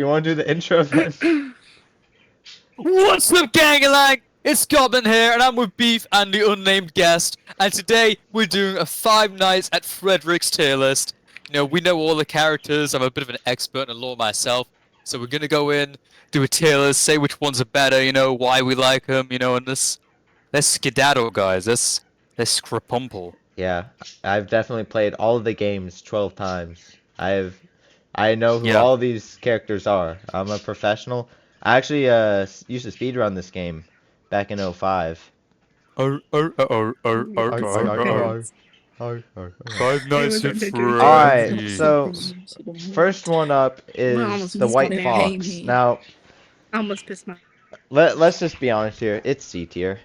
You want to do the intro then? What's up, gang-a-lang? It's Goblin here, and I'm with Beef and the unnamed guest. And today we're doing a 5 Nights at Frederick's tier list. You know, we know all the characters. I'm a bit of an expert in lore myself, so we're gonna go in, do a tier list, say which ones are better. You know, why we like them. You know, and let's skedaddle, guys. Let's scrapumple. Yeah, I've definitely played all of the games 12 times. I know who Yeah. all these characters are. I'm a professional. I actually used to speedrun this game back in '05. Arr, arr, arr, arr, arr, Arr, arr, arr, arr, arr. arr, arr, arr, arr. 5 Nights at Alright, so Freddy's. first one up is the White Fox. Now, I almost pissed my. let's just be honest here. It's C tier.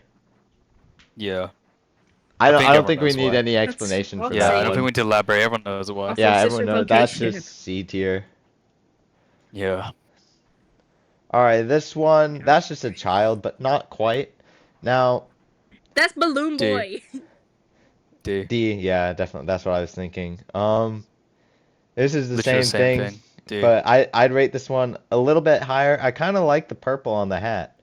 Yeah. I don't everyone think we knows need why. any explanation for That's- Yeah, that I don't one. think we need to elaborate. Everyone knows why. Also, Yeah, sister everyone knows that's vocation. just C tier. Yeah. Alright, this one, that's just a child, but not quite. Now, That's Balloon D. Boy. D. D, yeah, definitely, that's what I was thinking. This is the Literally same thing, D. but I'd rate this one a little bit higher. I kind of like the purple on the hat.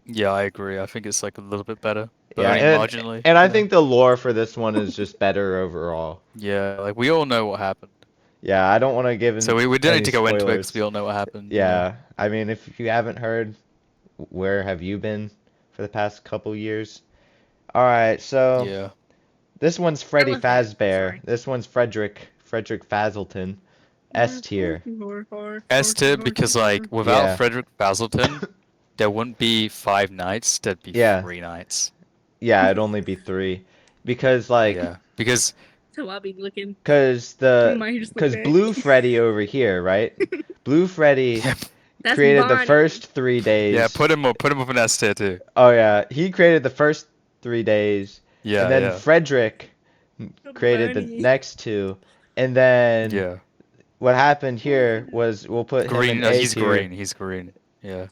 Yeah, I agree. I think it's like a little bit better. But Yeah, only marginally. and I you know? think the lore for this one is just better overall. Yeah, like we all know what happened. Yeah, I don't want to give So we don't any need to go into it spoilers. because we all know what happened. you know? Yeah, I mean, if you haven't heard, where have you been for the past couple years? Alright, so Yeah. this one's Freddy Elephant, Fazbear. sorry. This one's Frederick Fazleton. S tier. S tier because like without Yeah. Frederick Basilton, there wouldn't be 5 nights. There'd be Yeah. 3 nights. Yeah, it'd only be 3. Because like Yeah. Because So I'll be looking. cause Mine just look bad. Blue Freddy over here, right? Blue Freddy That's created the Bonnie. first 3 days. yeah, put him up in S tier too. Oh yeah, he created the first 3 days. Yeah. And then yeah. Frederick created the Bunny. next 2. And then Yeah. what happened here was we'll put Green. him in No, A he's tier. green. He's green. Yeah.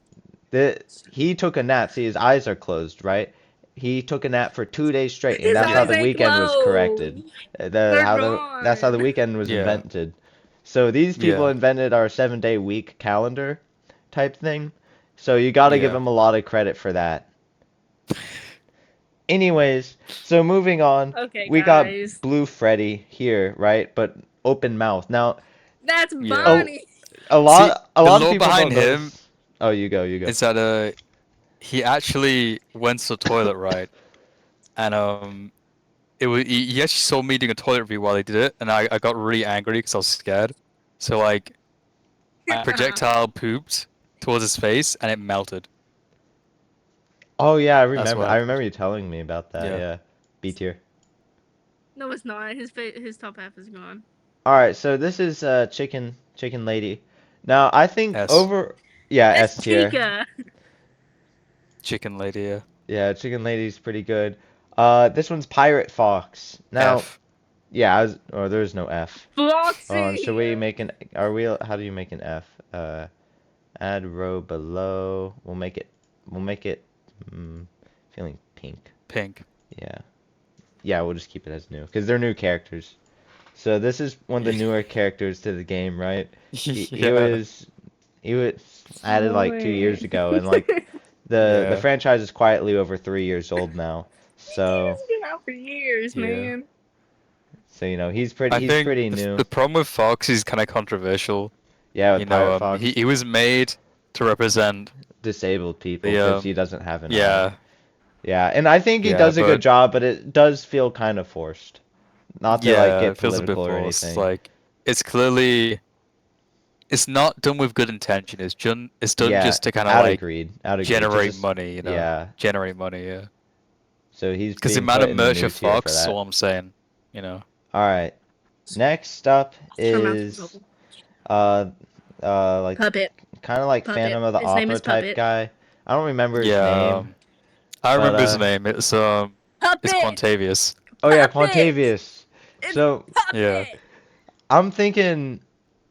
He took a nap. See, his eyes are closed, right? He took a nap for 2 days straight, and His that's how eyes the ain't weekend was closed. corrected. They're That's how the gone. weekend was Yeah. invented. So these people Yeah. invented our 7-day week calendar type thing. So you got to give Yeah. them a lot of credit for that. Anyways, so moving on, Okay, we guys. got Blue Freddy here, right? But open mouth. Now, That's Yeah. Bonnie. a lot the of lore people behind don't know him this. Oh, you go. Is that he actually went to the toilet, right? And he actually saw me doing a toilet review while he did it, and I got really angry because I was scared. So like, a projectile pooped towards his face and it melted. Oh yeah, I That's remember. what I happened. remember you telling me about that. Yeah. Yeah, B tier. No, it's not. His top half is gone. All right, so this is chicken lady. Now I think S. yeah, That's S tier. Chica. Chicken lady, yeah. Yeah, chicken lady's pretty good. This one's pirate fox. Now, F. yeah, there's no F. Floxy. Should we make an? How do you make an F? Add row below. We'll make it. Feeling pink. Pink. Yeah. Yeah, we'll just keep it as new because they're new characters. So this is one of the newer characters to the game, right? He was added like 2 years ago, and like the Yeah. franchise is quietly over 3 years old now. So He's been out for years, Yeah. man. you know he's I think pretty new. the problem with Fox is kind of controversial. Yeah, with You know, Pirate Fox, he was made to represent. disabled people the, because he doesn't have an eye. Yeah. Yeah, and I think he Yeah, does a good but- job, but it does feel kind of forced. Not to Yeah, like get it feels a bit political or forced. anything. Like it's clearly, it's not done with good intention. It's done Yeah, just to kind of out like agreed. Out agreed. generate Just- money. You know, Yeah. generate money. Yeah. So he's Because the being amount put of in the merch new of tier for Fox, that. so I'm saying, you know. All right. Next up Her mouth is open. like Puppet. kind of like Puppet. Phantom of the His name Opera is type Puppet. guy. I don't remember his Yeah. name. I remember but, his name. It's Puppet. Quantavious. Oh yeah, Puppet! Pontavious. It's So Puppet. Yeah. I'm thinking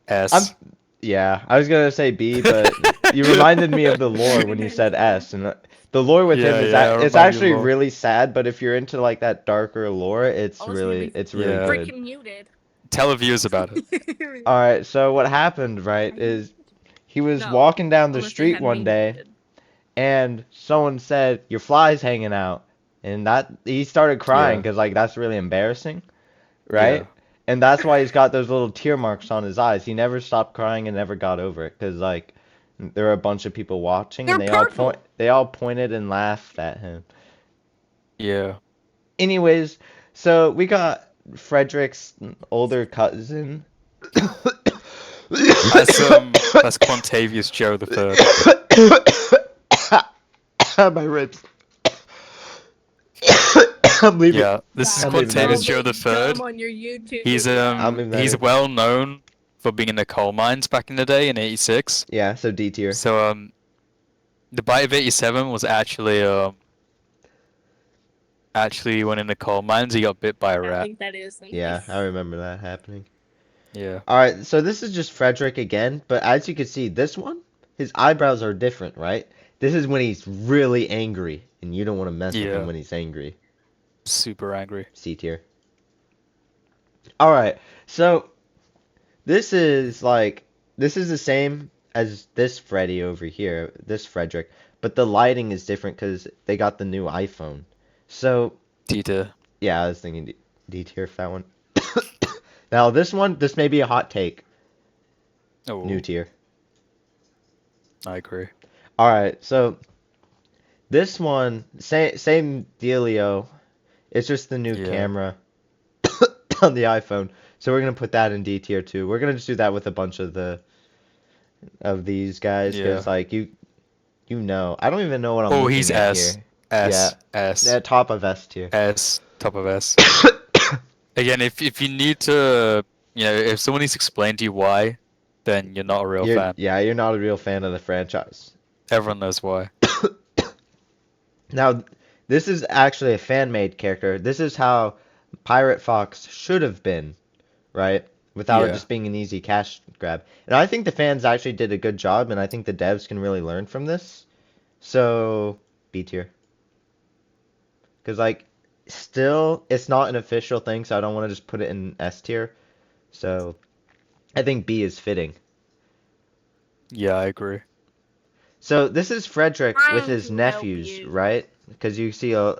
S. yeah, I was gonna say B, but you reminded me of the lore when you said S, and the lore with him Yeah, is yeah, I it's remember actually your lore. really sad. But if you're into like that darker lore, it's Also, really you'd be Yeah. good. Freaking muted. Tell the viewers about it. All right, so what happened, right, is He was No, walking down the unless they street had one day, animated. and someone said, "Your fly's hanging out," and that he started crying Yeah. because like that's really embarrassing, Yeah. right? And that's why he's got those little tear marks on his eyes. He never stopped crying and never got over it because like there were a bunch of people watching They're and purple. they all pointed and laughed at him. Yeah. Anyways, so we got Frederick's older cousin. That's Quantavious Joe the Third. My ribs. I'm leaving. Yeah, this is I'm leaving that Quantavious in. Joe the Third. On your YouTube. I'm leaving that He's in. well known for being in the coal mines back in the day in '86. Yeah, so D tier. So the bite of '87 was actually when in the coal mines he got bit by a I rat. think that is. Yeah, I remember that happening. Yeah. Alright, so this is just Frederick again, but as you can see, this one, his eyebrows are different, right? This is when he's really angry, and you don't want to mess with him Yeah. when he's angry. Super angry. C tier. Alright, so this is the same as this Freddy over here, this Frederick, but the lighting is different because they got the new iPhone. So, Dita. yeah, I was thinking D tier for that one. Now, this one, this may be a hot take. Oh, New tier. I agree. Alright, so this one, same dealio. It's just the new Yeah. camera on the iPhone. So we're gonna put that in D tier too. We're gonna just do that with a bunch of these guys because Yeah. like you know, I don't even know what I'm Oh, looking he's at S. here. S. Yeah, S. top of S tier. S. Top of S. Again, if you need to, if someone needs to explain to you why, then you're not a real fan. Yeah, you're not a real fan of the franchise. Everyone knows why. Now, this is actually a fan-made character. This is how Pirate Fox should have been, right? Without it Yeah. just being an easy cash grab. And I think the fans actually did a good job, and I think the devs can really learn from this. So, B tier. Because, like, still, it's not an official thing, so I don't want to just put it in S tier. So, I think B is fitting. Yeah, I agree. So, this is Frederick with Trying his to help nephews, you. right? Because you see a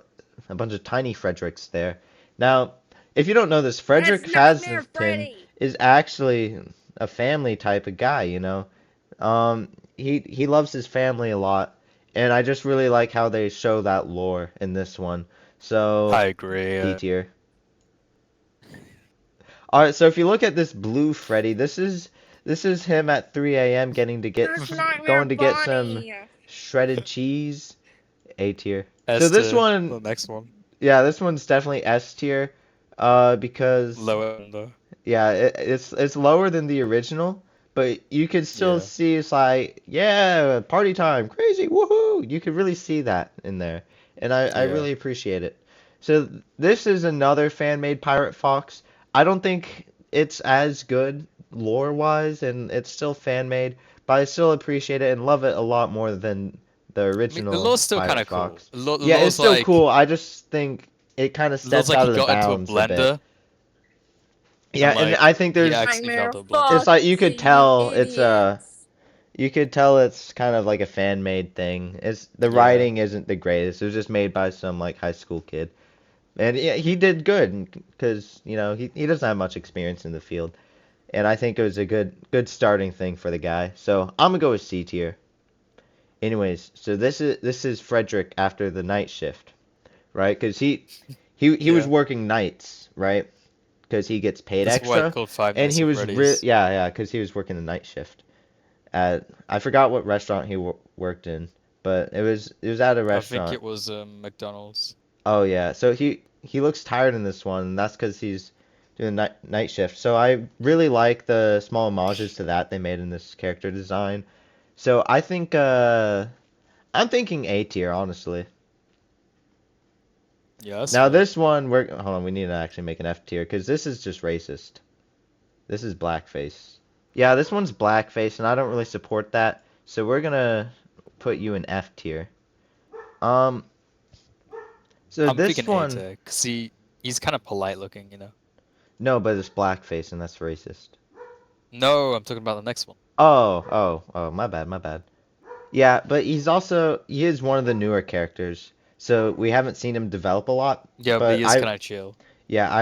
bunch of tiny Fredericks there. Now, if you don't know this, Frederick Nightmare Fazlin Freddy. is actually a family type of guy, you know? He loves his family a lot, and I just really like how they show that lore in this one. So, I agree. D tier. Alright, so if you look at this blue Freddy, this is him at 3 a.m. going to get some Bonnie. shredded cheese. A tier. S So this to one, the next one. yeah, this one's definitely S tier. Because Lower though. yeah, it's lower than the original, but you could still Yeah. see it's like, yeah, party time, crazy, woohoo! You could really see that in there, and I Yeah. really appreciate it. So this is another fan-made Pirate Fox. I don't think it's as good lore-wise, and it's still fan-made, but I still appreciate it and love it a lot more than the original the lore's still Pirate kind of cool. Fox. The Yeah, lore's it's still like, cool. I just think it kind of the lore's steps like out he of the got into a bounds a bit. blender. Yeah, and I think he there's actually Nightmare felt a blender. it's like you could Foxy, tell idiots. you could tell it's kind of like a fan made thing. It's the Yeah. writing isn't the greatest. It was just made by some like high school kid. And yeah, he did good because, you know, he doesn't have much experience in the field. And I think it was a good starting thing for the guy. So, I'm going to go with C tier. Anyways, so this is Frederick after the night shift, right? Cuz he was Yeah. working nights, right? Because he gets paid That's why extra. it's called Five And Nights he at was Freddy's. yeah, because he was working the night shift at I forgot what restaurant he worked in, but it was at a I restaurant. think it was McDonald's. Oh yeah, so he looks tired in this one, and that's because he's doing night shift. So I really like the small homages to that they made in this character design. So I think I'm thinking A tier, honestly. Yeah. That's Now fair. this one, hold on, we need to actually make an F tier because this is just racist. This is blackface. Yeah, this one's blackface, and I don't really support that. So we're gonna put you in F tier. So I'm this thinking A one, tier because he's kind of polite looking, you know. no, but it's blackface, and that's racist. No, I'm talking about the next one. Oh, my bad, my bad. Yeah, but he is one of the newer characters, so we haven't seen him develop a lot. Yeah, but But he is kind of chill. yeah,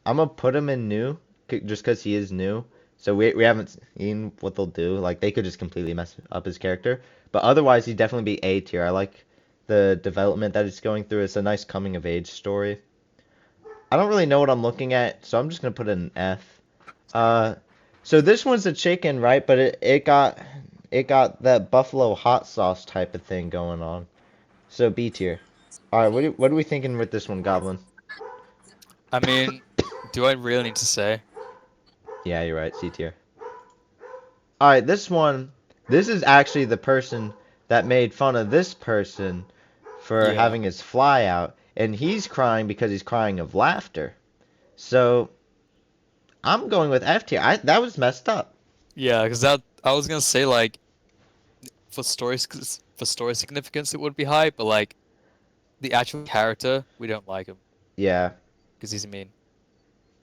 I'm gonna put him in new, just because he is new. So we haven't seen what they'll do. Like they could just completely mess up his character, but otherwise he'd definitely be A tier. I like the development that he's going through. It's a nice coming of age story. I don't really know what I'm looking at, so I'm just gonna put it in F. Uh, so this one's a chicken, right? But it got that buffalo hot sauce type of thing going on. So B tier. All right, what are we thinking with this one, Goblin? I mean, do I really need to say? Yeah, you're right, C tier. All right, this is actually the person that made fun of this person for Yeah. having his fly out, and he's crying because he's crying of laughter. So I'm going with F tier. That was messed up. Yeah, because that I was gonna say like for story significance it would be high, but like the actual character we don't like him Yeah, because he's mean.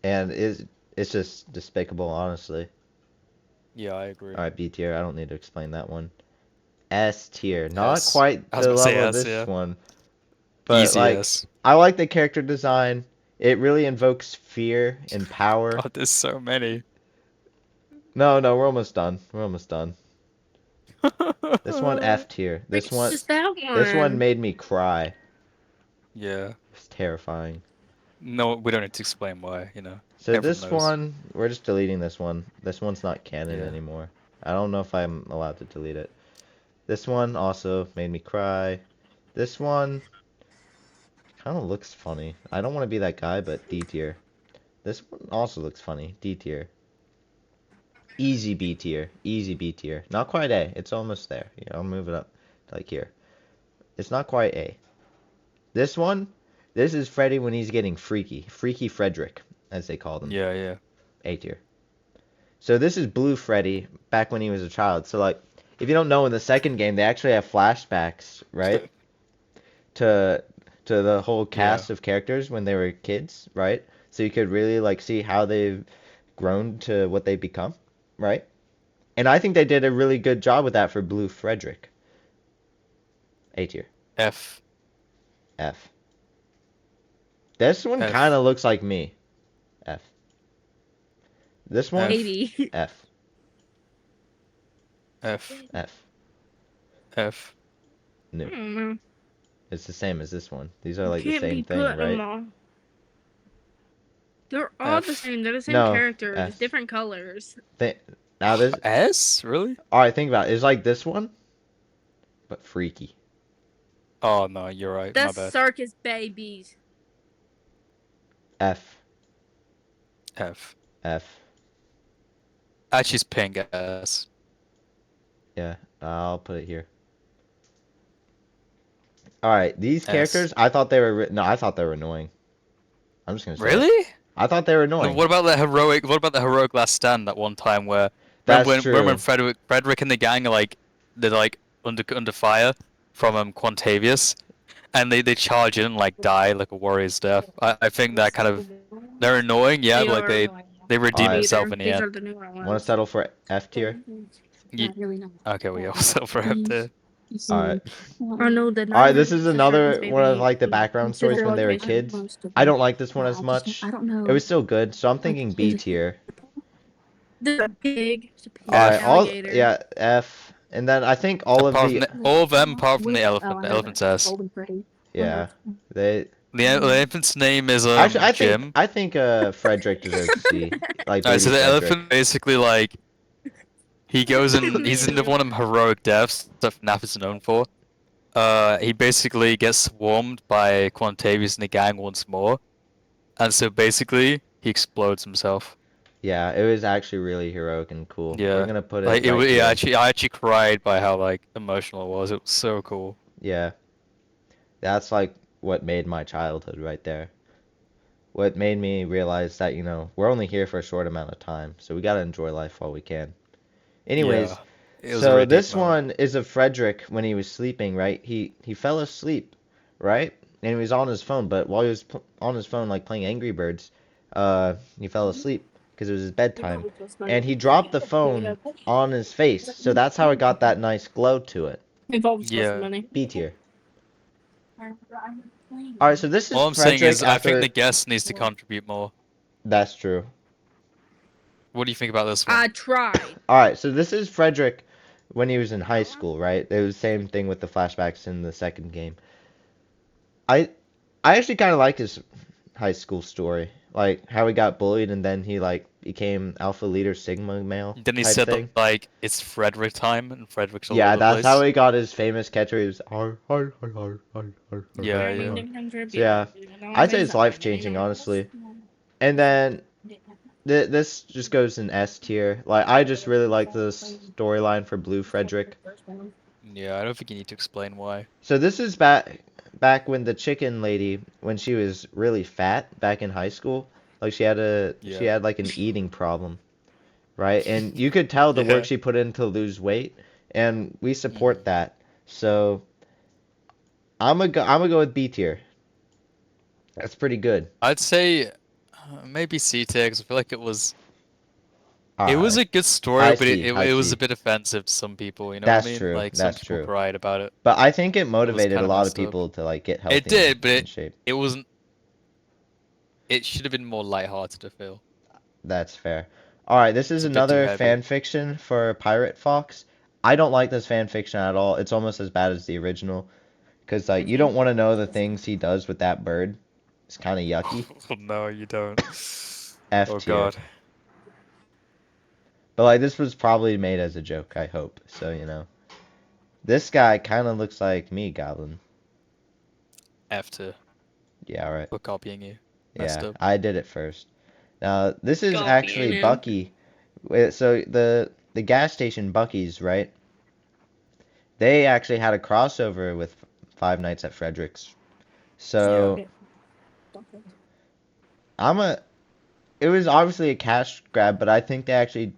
and it's just despicable, honestly. Yeah, I agree. All right, B tier. I don't need to explain that one. S tier. Not S. quite I was the gonna say level of S. this Yeah. one, but Easy like S. I like the character design. It really invokes fear and power. God, there's so many. No, we're almost done. We're almost done. This one F tier. It's just that This one one. made me cry. Yeah. It's terrifying. No, we don't need to explain why, you know. So Everyone this knows. one, we're just deleting this one. This one's not canon Yeah. anymore. I don't know if I'm allowed to delete it. This one also made me cry. This one kind of looks funny. I don't want to be that guy, but D tier. This one also looks funny. D tier. Easy B tier. Easy B tier. Not quite A. It's almost there. Yeah, I'll move it up to like here. It's not quite A. This one, this is Freddy when he's getting freaky. Freaky Frederick, as they called him. Yeah, yeah. A tier. So this is Blue Freddy back when he was a child. So like, if you don't know, in the second game they actually have flashbacks, right? To the whole Yeah. cast of characters when they were kids, right? So you could really like see how they've grown to what they become, right? And I think they did a really good job with that for Blue Frederick. A tier. F. F. This one F. kind of looks like me. F. This one, F. 80. F. F. F. F. I New. don't know. It's the same as this one. These are You like the can't same be thing, putting them right? all. They're all the F. same. They're the same No, characters, F. different colors. Now this. S? Really? All right, think about it. It's like this one, but freaky. Oh no, you're right. My That's bad. circus babies. F. F. F. Actually, it's pink S. Yeah, I'll put it here. All right, these S. characters, I thought they were no, I thought they were annoying. I'm just gonna say it. Really? I thought they were No, annoying. what about the heroic? What about the heroic last stand that one time where That's remember when true. Frederick and the gang are like they're like under fire from Quantavius, and they charge in and like die like a warrior's death. I think that kind of they're annoying, yeah, They but like are. they redeem Alright. themselves in the These end. are the newer ones. Want to settle for F tier? Ye- Okay, we also for up there. All right. Oh no, the All right, this nine is the another circus one of baby. like the background stories when they were kids. I don't like this one as much. It was still good, so I'm thinking B tier. There's a pig. There's a pig All right, alligator. yeah, F, and then I think all of Apart from the all of them, apart from the elephant. The elephant's S. yeah, they The elephant's name is actually Jim. I think Frederick deserves C. Like Alright, so Baby the Frederick. elephant basically like he goes in. He's in one of them heroic deaths that FNAF is known for. He basically gets swarmed by Quantavius and the gang once more, and so basically he explodes himself. Yeah, it was actually really heroic and cool. Yeah, We're gonna put like it right yeah, here. I actually cried by how like emotional it was. It was so cool. Yeah, that's like what made my childhood right there. What made me realize that, we're only here for a short amount of time, so we gotta enjoy life while we can. Anyways, Yeah, it was a so really deep this moment. one is of Frederick when he was sleeping, right? He fell asleep, right? And he was on his phone, but while he was on his phone, like playing Angry Birds, he fell asleep. because it was his bedtime, and he dropped the phone on his face, so that's how it got that nice glow to it. Yeah. B tier. All right, so this is All I'm saying Frederick is, I think after. the guest needs to contribute more. That's true. What do you think about this one? I tried. All right, so this is Frederick when he was in high school, right? It was the same thing with the flashbacks in the second game. I I actually kind of like his high school story, like how he got bullied and then he like became alpha leader Sigma male Then he type said thing. like it's Frederick time and Frederick's all Yeah, over the that's how place. he got his famous catchphrase. Ar, ar, ar, ar, ar, ar, Yeah, ar, yeah. ar. So yeah, I'd say it's life changing, honestly. And then this just goes in S tier. Like I just really like the storyline for Blue Frederick. Yeah, I don't think you need to explain why. So this is back when the chicken lady, when she was really fat back in high school, like she Yeah. had like an eating problem, right? And you could tell the work Yeah. she put in to lose weight, and we support Mhm. that. So I'm gonna go with B tier. That's pretty good. I'd say maybe C tier 'cause I feel like All it was right, a good story, high but C, high it was a C. bit offensive to some people, you know what I That's mean? true. Like some That's people true. cried about it. But I think it It was motivated kind a of lot of messed up. people to like get It healthy and did, but in shape. it wasn't. It should have been more lighthearted, I feel. That's fair. All right, this is It's a bit too another heavy. fan fiction for Pirate Fox. I don't like this fan fiction at all. It's almost as bad as the original because like you don't want to know the things he does with that bird. It's kind of yucky. Oh no, you don't. F Oh tier. God. But like this was probably made as a joke, I hope. So, you know. This guy kind of looks like me, Goblin. F tier Yeah, right. for copying you. Messed Yeah, up. I did it first. Now, this is Copying actually him. Bucky. So the gas station Bucky's, right? They actually had a crossover with Five Nights at Frederick's. So I'm a. It was obviously a cash grab, but I think they actually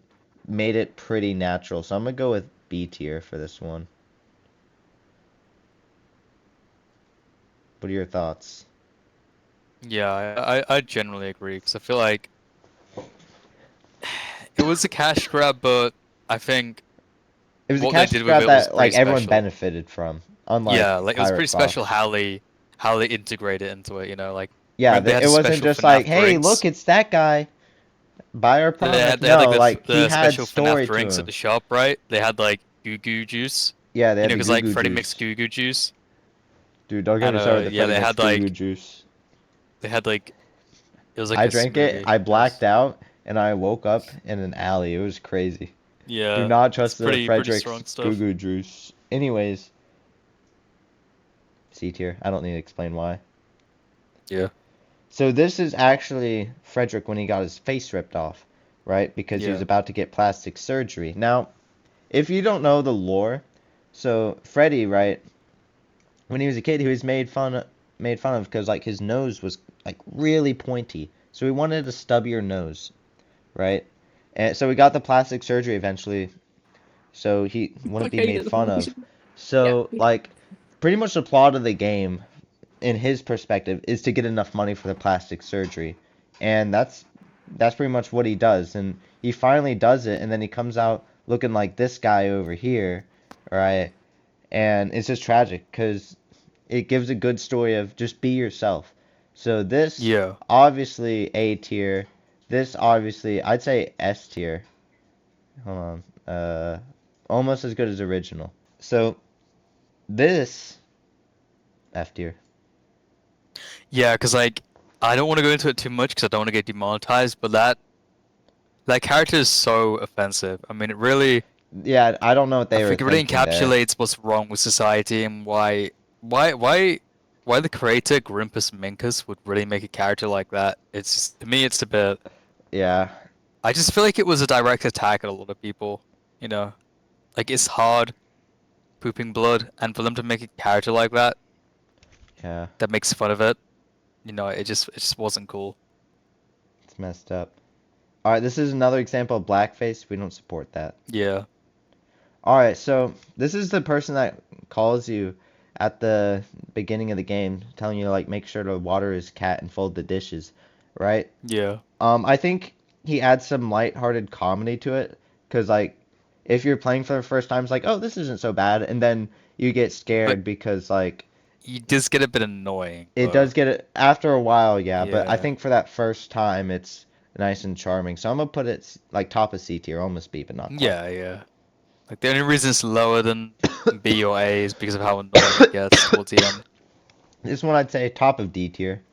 made it pretty natural. So I'm gonna go with B tier for this one. What are your thoughts? Yeah, I generally agree because I feel like it was a cash grab, but I think It was a what they cash did with grab it was that like pretty everyone special. benefited from, unlike Yeah, like it was Pirate pretty special Fox. how they integrate it into it, you know, like Yeah, remember they had it a wasn't special just like, FNAF hey, look, drinks? it's that guy. Buy our product. They had like No, like he the had special FNAF story to drinks at him. the shop, right? They had like goo goo juice, Yeah, they you had know, the because goo like goo Freddy makes juice. goo goo juice, Dude, don't get and me started with the yeah, Freddy mix goo goo juice. they had like it was like I a drank it, smoothie. I It was blacked out, and I woke up in an alley. It was crazy. Do yeah, not it's trust the pretty Frederick's strong goo stuff. goo juice. Anyways, C tier. I don't need to explain why. Yeah, So this is actually Frederick when he got his face ripped off, right? Because he was yeah, about to get plastic surgery. Now, if you don't know the lore, so Freddy, right, when he was a kid, he was made fun of because like his nose was like really pointy. So he wanted a stubbier nose, right? And so he got the plastic surgery eventually, so he wouldn't be made fun of. So like pretty much the plot of the game in his perspective is to get enough money for the plastic surgery. And that's pretty much what he does, and he finally does it, and then he comes out looking like this guy over here, right? And it's just tragic because it gives a good story of just be yourself. So this yeah. obviously A tier. This obviously I'd say S tier. Hold on. Almost as good as original. So this F tier. Yeah, because like I don't want to go into it too much because I don't want to get demonetized, but that character is so offensive. I mean, it really, Yeah, I don't know what I they were think it really thinking there. encapsulates what's wrong with society and why, why, why the creator Grimpus Minkus would really make a character like that. It's just, to me, it's a bit. Yeah, I just feel like it was a direct attack at a lot of people. You know, like it's hard pooping blood, and for them to make a character like that yeah, that makes fun of it, you know, it just wasn't cool. it's messed up. All right, this is another example of blackface. We don't support that. Yeah, All right, so this is the person that calls you at the beginning of the game, telling you like make sure to water his cat and fold the dishes, right? yeah, I think he adds some lighthearted comedy to it. Because, like, if you're playing for the first time, it's like, oh, this isn't so bad. And then you get But scared because, like, you just get a bit annoying. it But does get it after a while, yeah. But I yeah, think for that first time, it's nice and charming. So I'm gonna put it like top of C tier, almost B, but not quite. yeah. Like the only reason it's lower than B or A is because of how annoying it gets towards the end. This one I'd say top of D tier.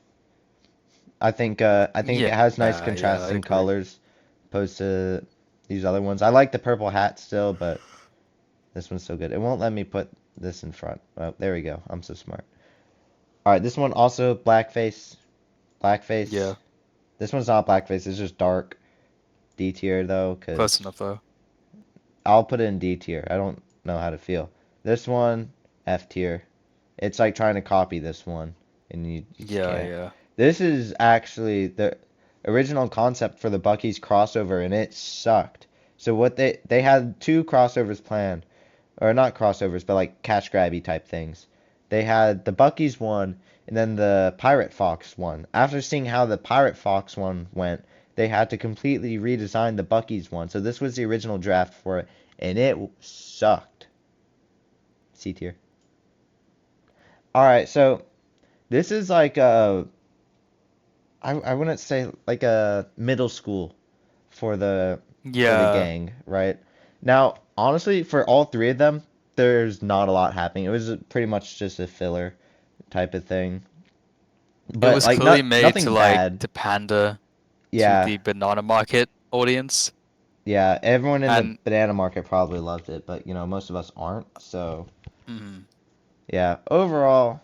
I think it Yeah, has nice yeah, I contrasting agree. colors opposed to these other ones. I like the purple hat still, but this one's so good. It won't let me put this in front. Oh, there we go. I'm so smart. All right, this one also blackface. Blackface. Yeah, This one's not blackface. It's just dark. D tier though, close because enough though. I'll put it in D tier. I don't know how to feel. This one, F tier. It's like trying to copy this one, and you just Yeah, can't. yeah. This is actually the original concept for the Bucky's crossover, and it sucked. So what they had two crossovers planned, or not crossovers, but like catch grabby type things. They had the Bucky's one, and then the Pirate Fox one. After seeing how the Pirate Fox one went, they had to completely redesign the Bucky's one. So this was the original draft for it, and it sucked. C tier. All right, so this is like I wouldn't say like a middle school for the Yeah, gang, right? Now, honestly, for all three of them, there's not a lot happening. It was pretty much just a filler type of thing. it But was like clearly made to nothing like bad. to pander to Yeah, the banana market audience. yeah. Everyone in the And banana market probably loved it, but most of us aren't. So, mm, yeah, overall,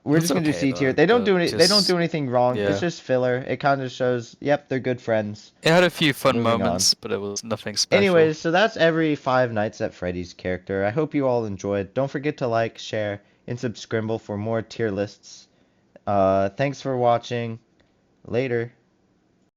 we're it's just gonna do okay C tier. though, but They don't do just anything wrong. It's yeah. just filler. It kind of shows, yep, they're good friends. It had a few fun Moving on. moments, but it was nothing special. Anyways, so that's every Five Nights at Freddy's character. I hope you all enjoyed. Don't forget to like, share, and subscribe for more tier lists. Thanks for watching. Later.